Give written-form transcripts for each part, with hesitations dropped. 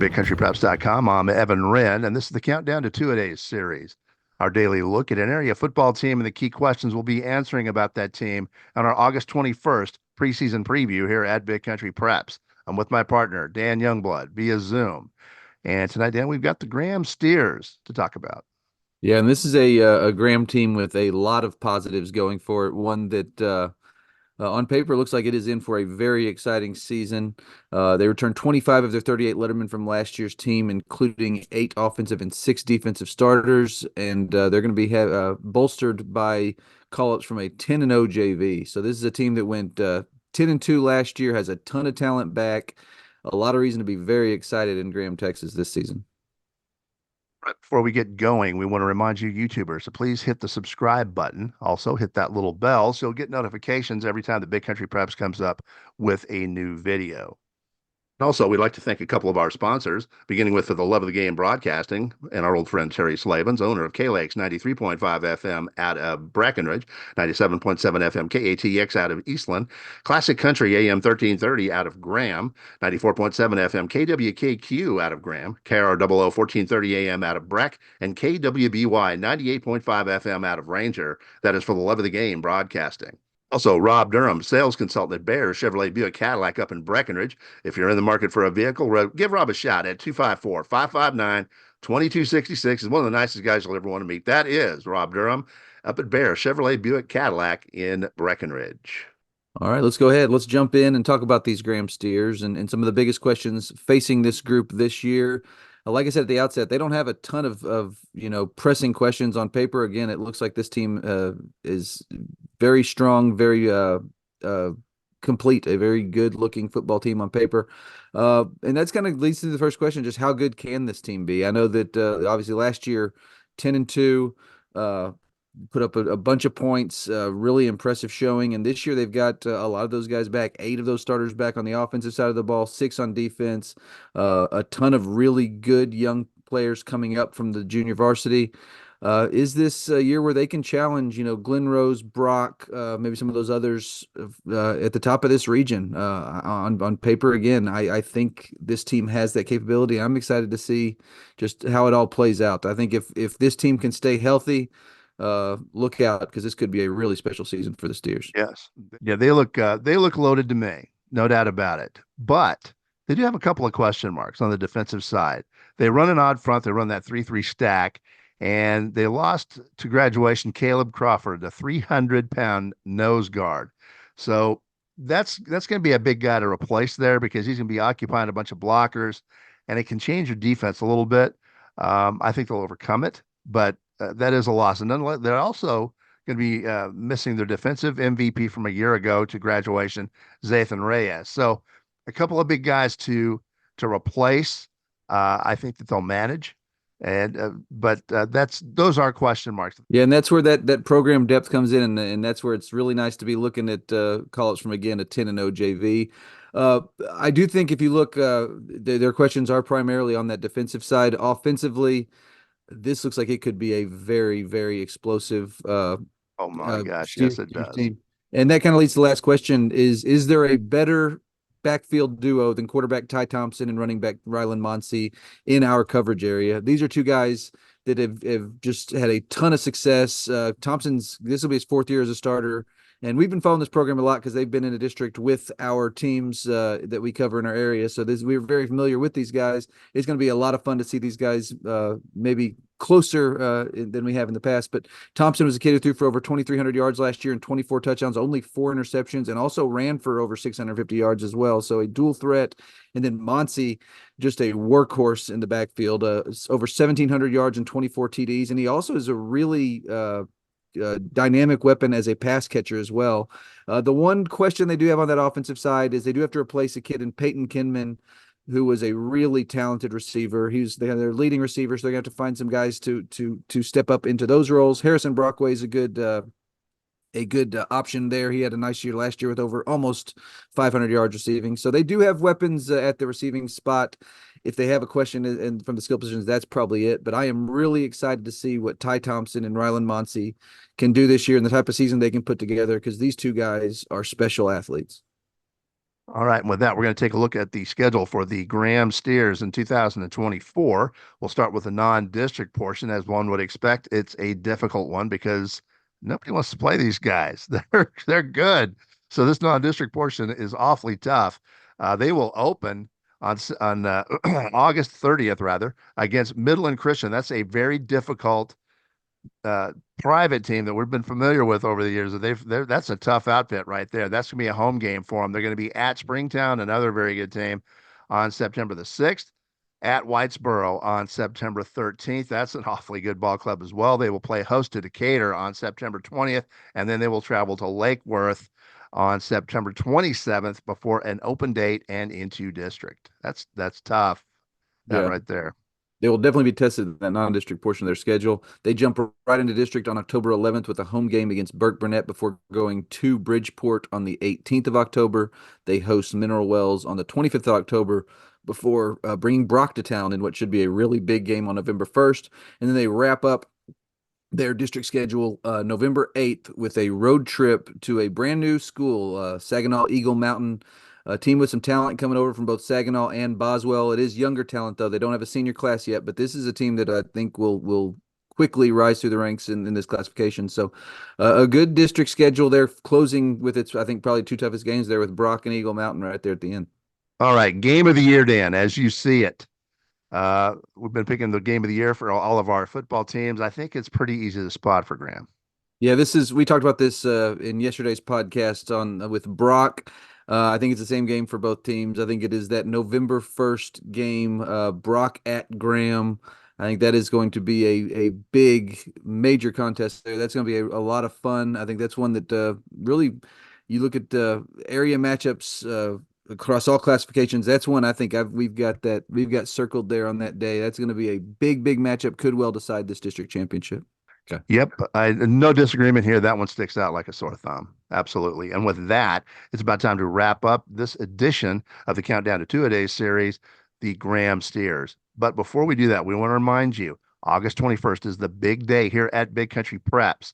BigCountryPreps.com. I'm Evan Wren, and this is the Countdown to Two-A-Days series. Our daily look at an area football team and the key questions we'll be answering about that team on our August 21st preseason preview here at Big Country Preps. I'm with my partner, Dan Youngblood, via Zoom. And tonight, Dan, we've got the Graham Steers to talk about. Yeah, and this is a Graham team with a lot of positives going for it. One that on paper looks like it is in for a very exciting season. They returned 25 of their 38 lettermen from last year's team, including 8 offensive and 6 defensive starters, and they're going to be bolstered by call-ups from a 10-0 JV. So this is a team that went 10-2 last year, has a ton of talent back. A lot of reason to be very excited in Graham, Texas this season. Before we get going, we want to remind you YouTubers to please hit the subscribe button. Also hit that little bell so you'll get notifications every time the Big Country Preps comes up with a new video. Also, we'd like to thank a couple of our sponsors, beginning with For the Love of the Game Broadcasting and our old friend Terry Slavens, owner of KLAX 93.5 FM out of Breckenridge, 97.7 FM KATX out of Eastland, Classic Country AM 1330 out of Graham, 94.7 FM KWKQ out of Graham, KROO 1430 AM out of Breck, and KWBY 98.5 FM out of Ranger. That is For the Love of the Game Broadcasting. Also, Rob Durham, sales consultant at Bear Chevrolet Buick Cadillac up in Breckenridge. If you're in the market for a vehicle, give Rob a shout at 254-559-2266. He's one of the nicest guys you'll ever want to meet. That is Rob Durham up at Bear Chevrolet Buick Cadillac in Breckenridge. All right, let's go ahead. Let's jump in and talk about these Graham Steers and some of the biggest questions facing this group this year. Like I said at the outset, they don't have a ton of pressing questions on paper. Again, it looks like this team is very strong, very complete, a very good-looking football team on paper. And that's kind of leads to the first question, just how good can this team be? I know that obviously last year, 10-2, put up a bunch of points, really impressive showing. And this year they've got a lot of those guys back, 8 of those starters back on the offensive side of the ball, 6 on defense, a ton of really good young players coming up from the junior varsity. Is this a year where they can challenge, Glen Rose, Brock, maybe some of those others at the top of this region on paper? Again, I think this team has that capability. I'm excited to see just how it all plays out. I think if this team can stay healthy, look out, because this could be a really special season for the Steers. Yes. Yeah, they look loaded to me, no doubt about it. But they do have a couple of question marks on the defensive side. They run an odd front, they run that 3-3 stack, and they lost to graduation Caleb Crawford, the 300-pound nose guard. So that's going to be a big guy to replace there, because he's going to be occupying a bunch of blockers, and it can change your defense a little bit. I think they'll overcome it, but that is a loss. And nonetheless, they're also going to be missing their defensive MVP from a year ago to graduation, Zathan Reyes. So a couple of big guys to replace. I think that they'll manage. And but those are question marks. Yeah, and that's where that program depth comes in, and that's where it's really nice to be looking at college from, again, a 10-0 JV. I do think if you look, their questions are primarily on that defensive side. Offensively, this looks like it could be a very, very explosive Oh my gosh, yes, it does. team. And that kind of leads to the last question: is there a better backfield duo than quarterback Ty Thompson and running back Rylan Monsey in our coverage area? These are two guys that have just had a ton of success. This will be his 4th year as a starter. And we've been following this program a lot because they've been in a district with our teams that we cover in our area. So we're very familiar with these guys. It's going to be a lot of fun to see these guys maybe closer than we have in the past. But Thompson was a kid who threw for over 2,300 yards last year and 24 touchdowns, only 4 interceptions, and also ran for over 650 yards as well. So a dual threat. And then Monsey, just a workhorse in the backfield, over 1,700 yards and 24 TDs. And he also is a really dynamic weapon as a pass catcher as well. The one question they do have on that offensive side is they do have to replace a kid in Peyton Kinman, who was a really talented receiver. They have their leading receiver, so they're going to have to find some guys to step up into those roles. Harrison Brockway is a good option there. He had a nice year last year with over almost 500 yards receiving. So they do have weapons at the receiving spot. If they have a question and from the skill positions, that's probably it. But I am really excited to see what Ty Thompson and Rylan Monsey can do this year and the type of season they can put together, because these two guys are special athletes. All right, and with that, we're going to take a look at the schedule for the Graham Steers in 2024. We'll start with the non-district portion. As one would expect, it's a difficult one because nobody wants to play these guys. They're good. So this non-district portion is awfully tough. They will open on August 30th, rather, against Midland Christian. That's a very difficult private team that we've been familiar with over the years. That's a tough outfit right there. That's going to be a home game for them. They're going to be at Springtown, another very good team, on September the 6th, at Whitesboro on September 13th. That's an awfully good ball club as well. They will play host to Decatur on September 20th, and then they will travel to Lake Worth on September 27th before an open date and into district. That's tough. That Yeah. right there. They will definitely be tested in that non-district portion of their schedule. They jump right into district on October 11th with a home game against Burke Burnett before going to Bridgeport on the 18th of October. They host Mineral Wells on the 25th of October before bringing Brock to town in what should be a really big game on November 1st. And then they wrap up their district schedule November 8th with a road trip to a brand new school, Saginaw Eagle Mountain. A team with some talent coming over from both Saginaw and Boswell. It is younger talent, though. They don't have a senior class yet, but this is a team that I think will quickly rise through the ranks in this classification. So a good district schedule there, closing with its, I think, probably two toughest games there with Brock and Eagle Mountain right there at the end. All right, game of the year, Dan, as you see it. We've been picking the game of the year for all of our football teams. I think it's pretty easy to spot for Graham. Yeah, we talked about this in yesterday's podcast on with Brock. I think it's the same game for both teams. I think it is that November 1st game, Brock at Graham. I think that is going to be a big, major contest there. That's going to be a lot of fun. I think that's one that really, you look at area matchups across all classifications. That's one I think we've got circled there on that day. That's going to be a big, big matchup. Could well decide this district championship. Okay. Yep, no disagreement here. That one sticks out like a sore thumb. Absolutely. And with that, it's about time to wrap up this edition of the Countdown to Two-A-Days series, the Graham Steers. But before we do that, we want to remind you, August 21st is the big day here at Big Country Preps,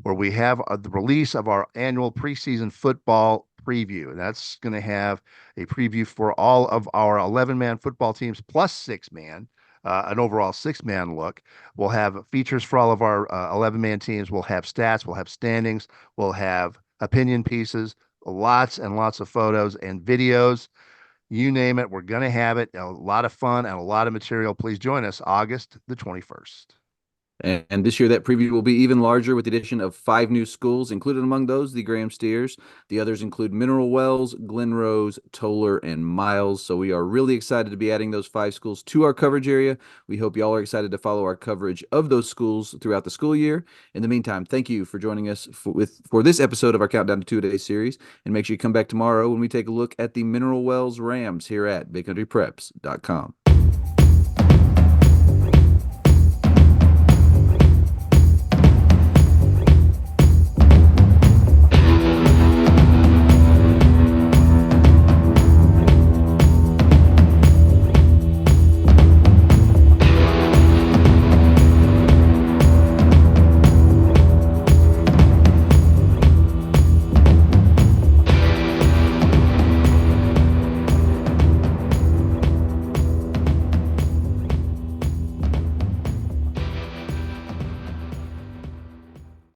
where we have the release of our annual preseason football preview. And that's going to have a preview for all of our 11-man football teams plus 6-man. An overall 6-man look. We'll have features for all of our 11-man teams. We'll have stats. We'll have standings. We'll have opinion pieces, lots and lots of photos and videos. You name it, we're going to have it. A lot of fun and a lot of material. Please join us August the 21st. And this year, that preview will be even larger with the addition of 5 new schools, included among those the Graham Steers. The others include Mineral Wells, Glen Rose, Toller, and Miles. So we are really excited to be adding those 5 schools to our coverage area. We hope y'all are excited to follow our coverage of those schools throughout the school year. In the meantime, thank you for joining us for this episode of our Countdown to Two-A-Day series. And make sure you come back tomorrow when we take a look at the Mineral Wells Rams here at BigCountryPreps.com.